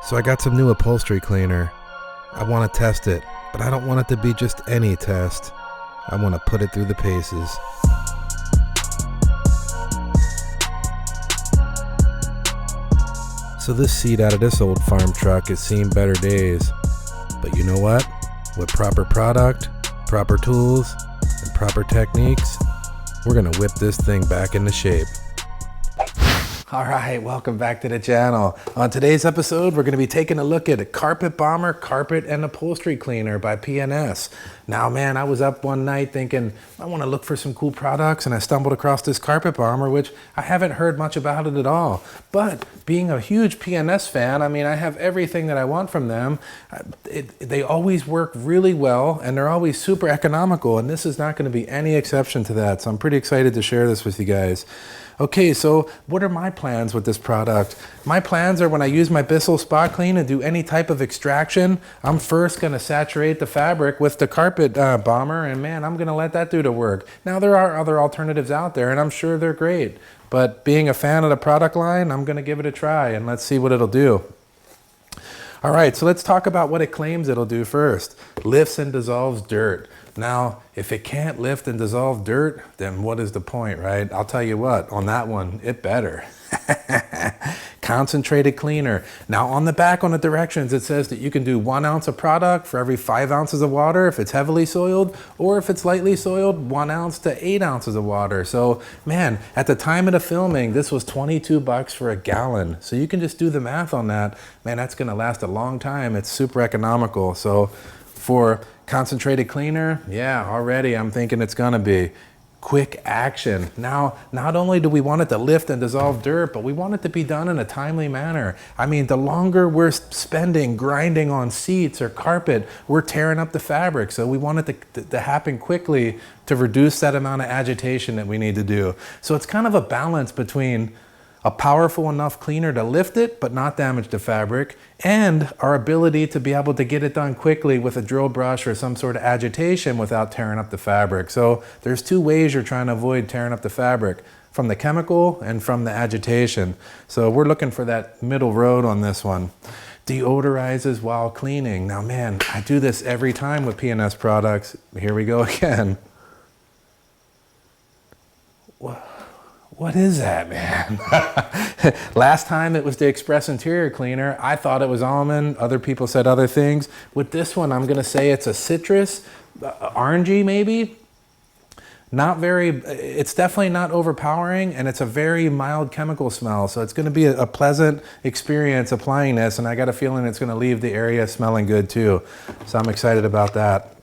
So I got some new upholstery cleaner. I want to test it, but I don't want it to be just any test. I want to put it through the paces. So this seat out of this old farm truck has seen better days. But you know what? With proper product, proper tools, and proper techniques, we're gonna whip this thing back into shape. All right, welcome back to the channel. On today's episode, we're going to be taking a look at a Carpet Bomber Carpet and Upholstery Cleaner by P&S. Now, man, I was up one night thinking, I want to look for some cool products, and I stumbled across this Carpet Bomber, which I haven't heard much about it at all. But being a huge P&S fan, I mean, I have everything that I want from them. They always work really well, and they're always super economical, and this is not going to be any exception to that. So I'm pretty excited to share this with you guys. Okay, so what are my plans with this product? My plans are when I use my Bissell Spot Clean and do any type of extraction, I'm first gonna saturate the fabric with the Carpet Bomber, and man, I'm gonna let that do the work. Now there are other alternatives out there, and I'm sure they're great, but being a fan of the product line, I'm gonna give it a try, and let's see what it'll do. All right, so let's talk about what it claims it'll do first. Lifts and dissolves dirt. Now, if it can't lift and dissolve dirt, then what is the point, right? I'll tell you what, on that one, it better. Concentrated cleaner. Now on the back on the directions, it says that you can do 1 ounce of product for every 5 ounces of water if it's heavily soiled, or if it's lightly soiled, 1 ounce to 8 ounces of water. So man, at the time of the filming, this was 22 bucks for a gallon. So you can just do the math on that. Man, that's gonna last a long time. It's super economical. So for concentrated cleaner, yeah, already I'm thinking it's gonna be. Quick action. Now, not only do we want it to lift and dissolve dirt, but we want it to be done in a timely manner. I mean, the longer we're spending grinding on seats or carpet, we're tearing up the fabric. So we want it to happen quickly to reduce that amount of agitation that we need to do. So it's kind of a balance between a powerful enough cleaner to lift it but not damage the fabric, and our ability to be able to get it done quickly with a drill brush or some sort of agitation without tearing up the fabric. So there's two ways you're trying to avoid tearing up the fabric, from the chemical and from the agitation. So we're looking for that middle road on this one. Deodorizes while cleaning. Now man, I do this every time with P&S products. Here we go again. What is that, man? Last time it was the Express Interior Cleaner. I thought it was almond. Other people said other things. With this one, I'm gonna say it's a citrus, orangey maybe. Not very, it's definitely not overpowering, and it's a very mild chemical smell. So it's gonna be a pleasant experience applying this, and I got a feeling it's gonna leave the area smelling good too. So I'm excited about that.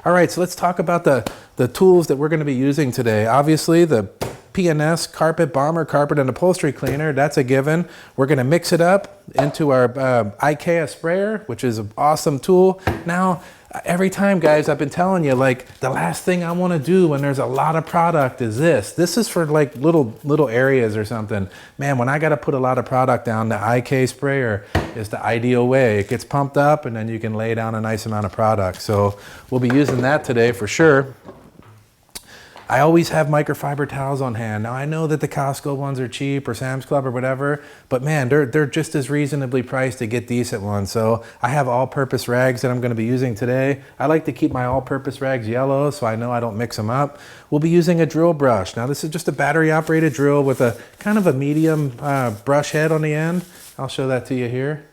All right, so let's talk about the tools that we're gonna be using today. Obviously, the P&S Carpet Bomber Carpet and Upholstery Cleaner, that's a given. We're gonna mix it up into our IKEA sprayer, which is an awesome tool. Now, every time, guys, I've been telling you, like, the last thing I wanna do when there's a lot of product is this. This is for like little areas or something. Man, when I gotta put a lot of product down, the IK sprayer is the ideal way. It gets pumped up and then you can lay down a nice amount of product. So we'll be using that today for sure. I always have microfiber towels on hand. Now I know that the Costco ones are cheap or Sam's Club or whatever, but man, they're just as reasonably priced to get decent ones. So I have all-purpose rags that I'm gonna be using today. I like to keep my all-purpose rags yellow so I know I don't mix them up. We'll be using a drill brush. Now this is just a battery operated drill with a kind of a medium brush head on the end. I'll show that to you here.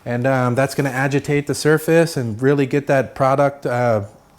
And that's gonna agitate the surface and really get that product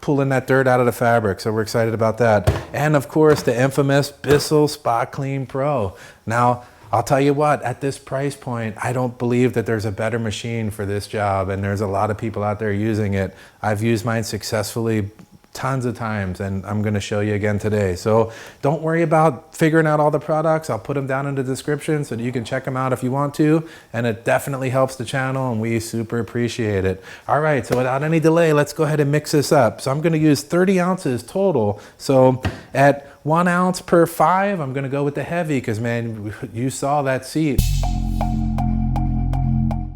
pulling that dirt out of the fabric. So we're excited about that. And of course, the infamous Bissell Spot Clean Pro. Now, I'll tell you what, at this price point, I don't believe that there's a better machine for this job, and there's a lot of people out there using it. I've used mine successfully tons of times, and I'm gonna show you again today. So don't worry about figuring out all the products. I'll put them down in the description so that you can check them out if you want to, and it definitely helps the channel, and we super appreciate it. All right, so without any delay, let's go ahead and mix this up. So I'm gonna use 30 ounces total. So at 1 ounce per 5, I'm gonna go with the heavy, because man, you saw that seat.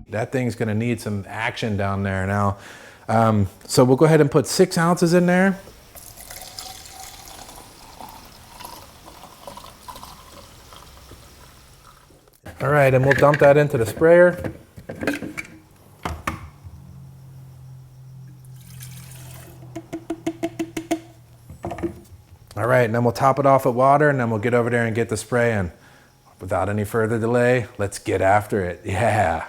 That thing's gonna need some action down there now. So we'll go ahead and put 6 ounces in there. All right, and we'll dump that into the sprayer. All right, and then we'll top it off with water, and then we'll get over there and get the spray in. Without any further delay, let's get after it. Yeah.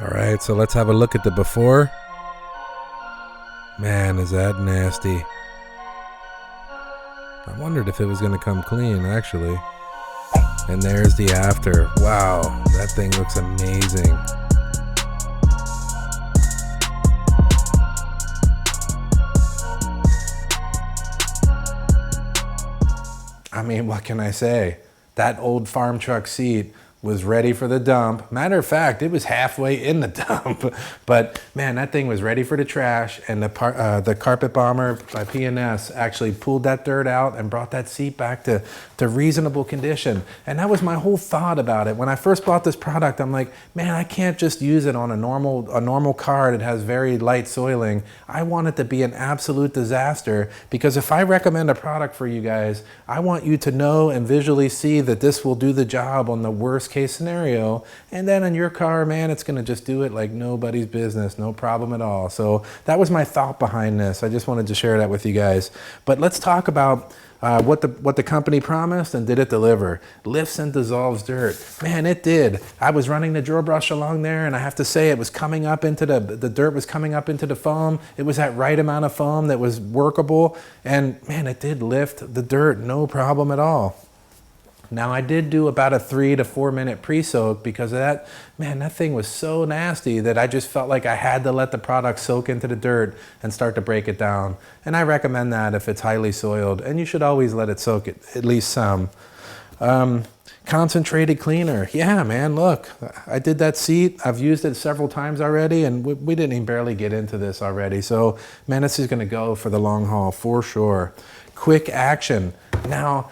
All right, so let's have a look at the before. Man, is that nasty. I wondered if it was going to come clean, actually. And there's the after. Wow, that thing looks amazing. I mean, what can I say? That old farm truck seat was ready for the dump. Matter of fact, it was halfway in the dump. But man, that thing was ready for the trash, and the Carpet Bomber by P&S actually pulled that dirt out and brought that seat back to reasonable condition. And that was my whole thought about it. When I first bought this product, I'm like, man, I can't just use it on a normal car that has very light soiling. I want it to be an absolute disaster, because if I recommend a product for you guys, I want you to know and visually see that this will do the job on the worst case scenario, and then in your car, man, it's going to just do it like nobody's business, no problem at all. So that was my thought behind this. I just wanted to share that with you guys. But let's talk about what the company promised, and did it deliver? Lifts and dissolves dirt. Man, it did. I was running the drill brush along there, and I have to say, it was coming up into the dirt was coming up into the foam. It was that right amount of foam that was workable, and man, it did lift the dirt, no problem at all. Now, I did do about a 3 to 4 minute pre-soak because of that. Man, that thing was so nasty that I just felt like I had to let the product soak into the dirt and start to break it down. And I recommend that if it's highly soiled, and you should always let it soak at least some. Concentrated cleaner. Yeah, man, look, I did that seat. I've used it several times already, and we didn't even barely get into this already. So, man, this is gonna go for the long haul for sure. Quick action. Now,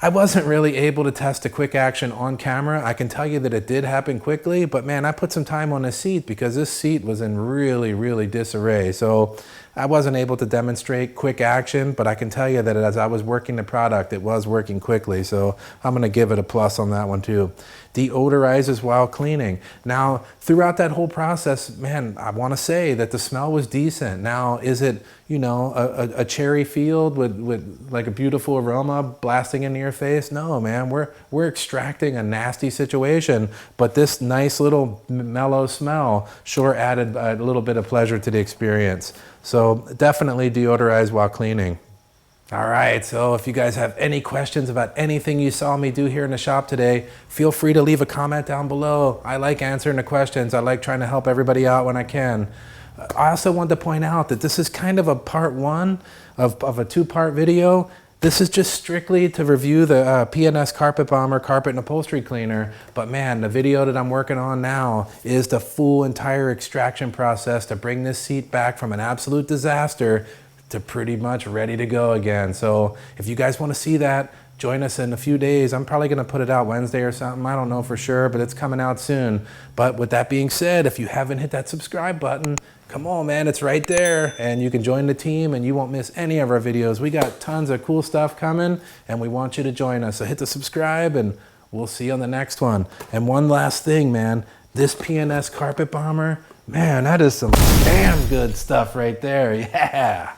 I wasn't really able to test a quick action on camera. I can tell you that it did happen quickly, but man, I put some time on this seat because this seat was in really, really disarray. So I wasn't able to demonstrate quick action, but I can tell you that as I was working the product, it was working quickly. So I'm gonna give it a plus on that one too. Deodorizes while cleaning. Now, throughout that whole process, man, I wanna say that the smell was decent. Now, is it, you know, a cherry field with like a beautiful aroma blasting into your face? No, man, we're extracting a nasty situation, but this nice little mellow smell sure added a little bit of pleasure to the experience. So definitely deodorize while cleaning. All right, so if you guys have any questions about anything you saw me do here in the shop today, feel free to leave a comment down below. I like answering the questions. I like trying to help everybody out when I can. I also want to point out that this is kind of a part one of a two-part video. This is just strictly to review the P&S Carpet Bomber carpet and upholstery cleaner. But man, the video that I'm working on now is the full entire extraction process to bring this seat back from an absolute disaster to pretty much ready to go again. So if you guys want to see that, join us in a few days. I'm probably gonna put it out Wednesday or something. I don't know for sure, but it's coming out soon. But with that being said, if you haven't hit that subscribe button, come on, man, it's right there. And you can join the team and you won't miss any of our videos. We got tons of cool stuff coming and we want you to join us. So hit the subscribe and we'll see you on the next one. And one last thing, man, this P&S Carpet Bomber, man, that is some damn good stuff right there. Yeah.